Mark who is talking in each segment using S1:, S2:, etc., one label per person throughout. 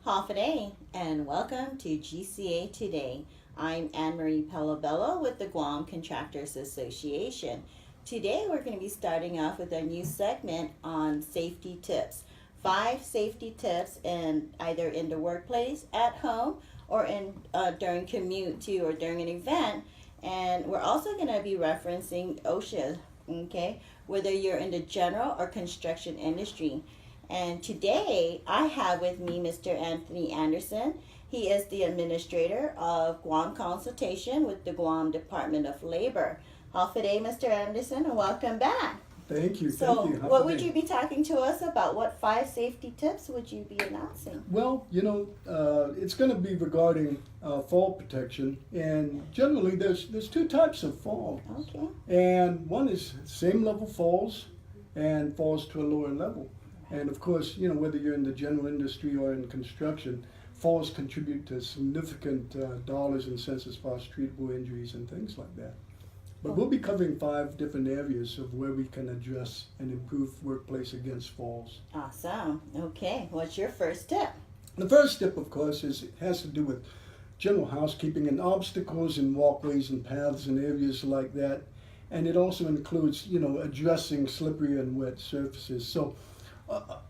S1: Hoffaday, and welcome to GCA Today. I'm Ann Marie Pelobello with the Guam Contractors Association. Today we're going to be starting off with a new segment on safety tips. 5 safety tips either in the workplace, at home, or during commute to or during an event. And we're also going to be referencing OSHA, okay, whether you're in the general or construction industry. And today I have with me Mr. Anthony Anderson. He is the administrator of Guam Consultation with the Guam Department of Labor. Howdy, Mr. Anderson, and welcome back.
S2: Thank you.
S1: So,
S2: thank you.
S1: what would you be talking to us about? What 5 safety tips would you be announcing?
S2: Well, it's going to be regarding fall protection, and generally there's 2 types of fall.
S1: Okay.
S2: And one is same level falls, and falls to a lower level. And of course, whether you're in the general industry or in construction, falls contribute to significant dollars and cents as far as treatable injuries and things like that. But we'll be covering 5 different areas of where we can address and improve workplace against falls.
S1: Awesome. Okay. What's your first tip?
S2: The first tip, of course, has to do with general housekeeping and obstacles and walkways and paths and areas like that. And it also includes, addressing slippery and wet surfaces. So,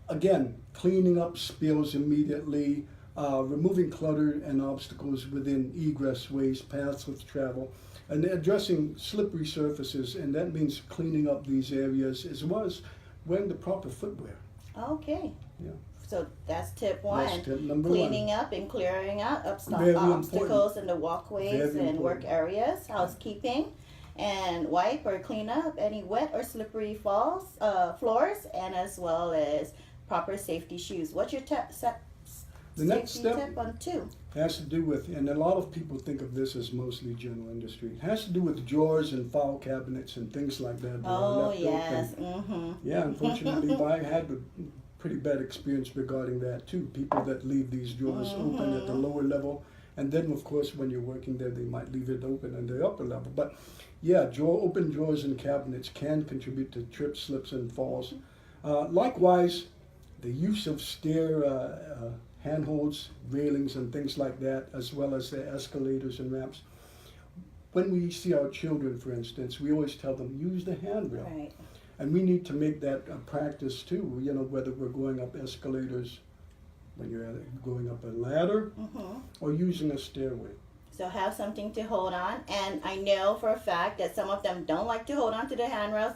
S2: again, cleaning up spills immediately, removing clutter and obstacles within egress ways, paths of travel, and addressing slippery surfaces, and that means cleaning up these areas as well as wearing the proper footwear.
S1: Okay.
S2: Yeah.
S1: So that's tip 1.
S2: That's tip number
S1: Cleaning
S2: 1.
S1: up and clearing out
S2: Very
S1: obstacles
S2: important.
S1: in the walkways
S2: Very
S1: and work
S2: important.
S1: areas, housekeeping, and wipe or clean up any wet or slippery floors, and as well as proper safety shoes. What's your
S2: The next
S1: safety
S2: step
S1: tip on 2?
S2: has to do with, and a lot of people think of this as mostly general industry, it has to do with drawers and file cabinets and things like that. that are
S1: Oh,
S2: left
S1: yes.
S2: open.
S1: Mm-hmm.
S2: Yeah, unfortunately, I had a pretty bad experience regarding that too. People that leave these drawers open at the lower level, and then of course when you're working there, they might leave it open at the upper level. But yeah, open drawers and cabinets can contribute to trips, slips, and falls. Likewise, the use of stair handholds, railings, and things like that, as well as the escalators and ramps. When we see our children, for instance, we always tell them, use the handrail.
S1: Right.
S2: And we need to make that a practice too, whether we're going up escalators, when you're going up a ladder, or using a stairway.
S1: So have something to hold on. And I know for a fact that some of them don't like to hold on to the handrails,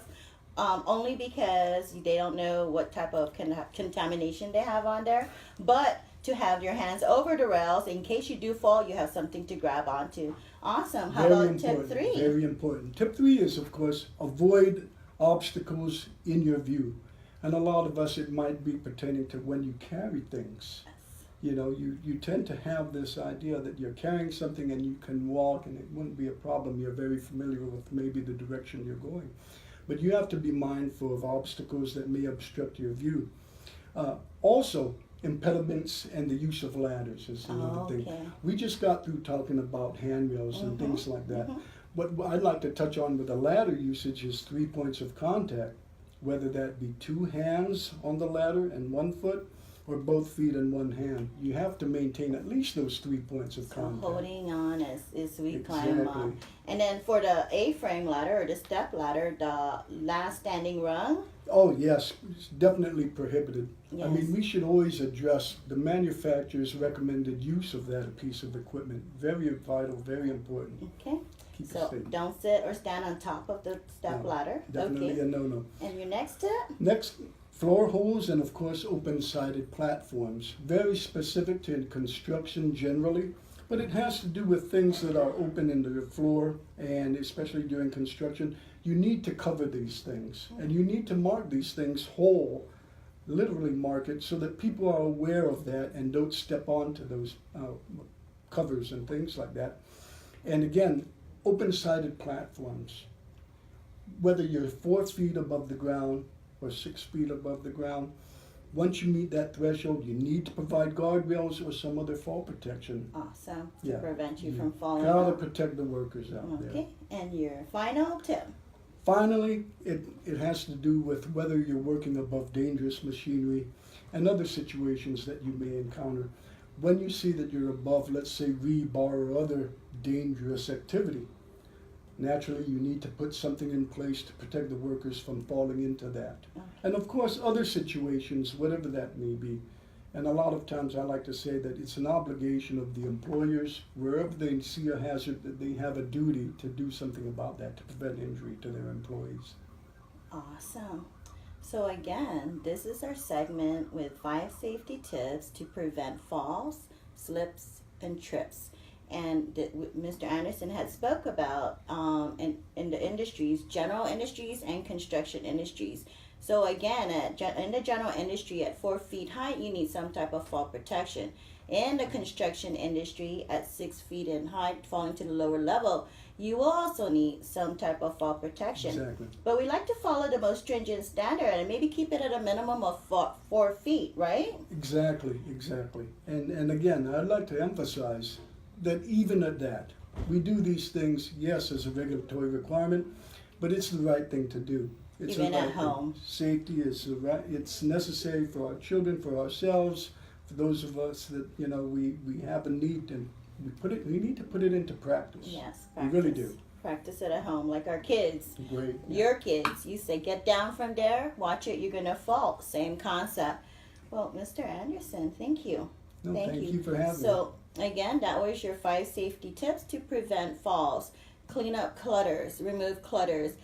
S1: only because they don't know what type of contamination they have on there. But to have your hands over the rails, in case you do fall, you have something to grab onto. Awesome. How about tip 3?
S2: Very important. Tip 3 is, of course, avoid obstacles in your view. And a lot of us, it might be pertaining to when you carry things. You tend to have this idea that you're carrying something and you can walk and it wouldn't be a problem. You're very familiar with maybe the direction you're going. But you have to be mindful of obstacles that may obstruct your view. Also, impediments and the use of ladders is another thing. We just got through talking about handrails and things like that. What I'd like to touch on with the ladder usage is 3 points of contact, whether that be 2 hands on the ladder and 1 foot, or both feet and 1 hand. You have to maintain at least those 3 points of contact.
S1: Holding on as we climb up. And then for the A-frame ladder or the step ladder, the last standing rung.
S2: Oh yes, it's definitely prohibited.
S1: Yes.
S2: I mean, we should always address the manufacturer's recommended use of that piece of equipment. Very vital, very important.
S1: Okay.
S2: Keep it
S1: So
S2: safe.
S1: don't sit or stand on top of the step ladder.
S2: Definitely a no-no.
S1: And your next tip?
S2: Next, floor holes and of course open-sided platforms. Very specific to construction generally, but it has to do with things that are open into the floor, and especially during construction, you need to cover these things. And you need to mark these things whole, literally mark it, so that people are aware of that and don't step onto those covers and things like that. And again, open-sided platforms. Whether you're 4 feet above the ground or 6 feet above the ground, once you meet that threshold, you need to provide guardrails or some other fall protection.
S1: Awesome. To prevent you from
S2: You
S1: falling
S2: gotta
S1: off.
S2: protect the workers out there.
S1: Okay. And your final tip?
S2: Finally, it has to do with whether you're working above dangerous machinery and other situations that you may encounter. when you see that you're above, let's say, rebar or other dangerous activity, naturally you need to put something in place to protect the workers from falling into that.
S1: Okay.
S2: And of course, other situations, whatever that may be. And a lot of times I like to say that it's an obligation of the employers, wherever they see a hazard, that they have a duty to do something about that to prevent injury to their employees.
S1: Awesome. So again, this is our segment with 5 safety tips to prevent falls, slips, and trips. And Mr. Anderson had spoke about in the industries, general industries and construction industries. So again, in the general industry at 4 feet height, you need some type of fall protection. In the construction industry at 6 feet in height, falling to the lower level, you will also need some type of fall protection.
S2: Exactly.
S1: But we like to follow the most stringent standard and maybe keep it at a minimum of 4 feet, right?
S2: Exactly. And again, I'd like to emphasize that even at that, we do these things, yes, as a regulatory requirement, but it's the right thing to do. It's
S1: Even
S2: the right
S1: at home.
S2: thing. Safety is it's necessary for our children, for ourselves, for those of us that we have a need, and we need to put it into practice.
S1: Yes,
S2: we
S1: practice.
S2: really do.
S1: Practice it at home, like our kids.
S2: Great.
S1: Your kids, you say, get down from there, watch it, you're gonna fall. Same concept. Well, Mr. Anderson, thank you.
S2: No, thank you for having me.
S1: So again, that was your 5 safety tips to prevent falls. Clean up clutters, remove clutters,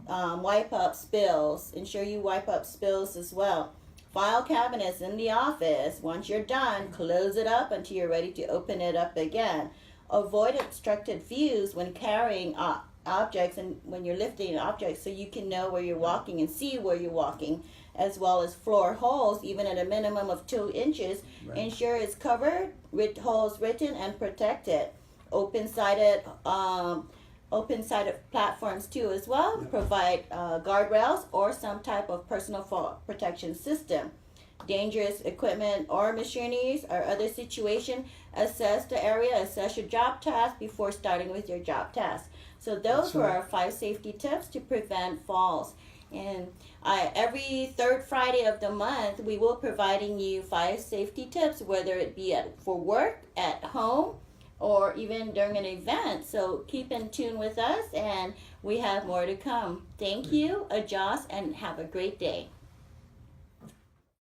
S1: wipe up spills. Ensure you wipe up spills as well. File cabinets in the office. Once you're done, close it up until you're ready to open it up again. Avoid obstructed views when carrying objects and when you're lifting objects, so you can know where you're walking and see where you're walking, as well as floor holes, even at a minimum of 2 inches.
S2: Right.
S1: Ensure it's covered with holes written and protected. Open-sided platforms too as well.
S2: Yep.
S1: Provide guardrails or some type of personal fall protection system. Dangerous equipment or machineries or other situation, assess the area, assess your job task before starting with your job task. So those were our 5 safety tips to prevent falls. And every 3rd Friday of the month, we will providing you 5 safety tips, whether it be for work, at home, or even during an event. So keep in tune with us, and we have more to come. Thank you, adjust, and have a great day.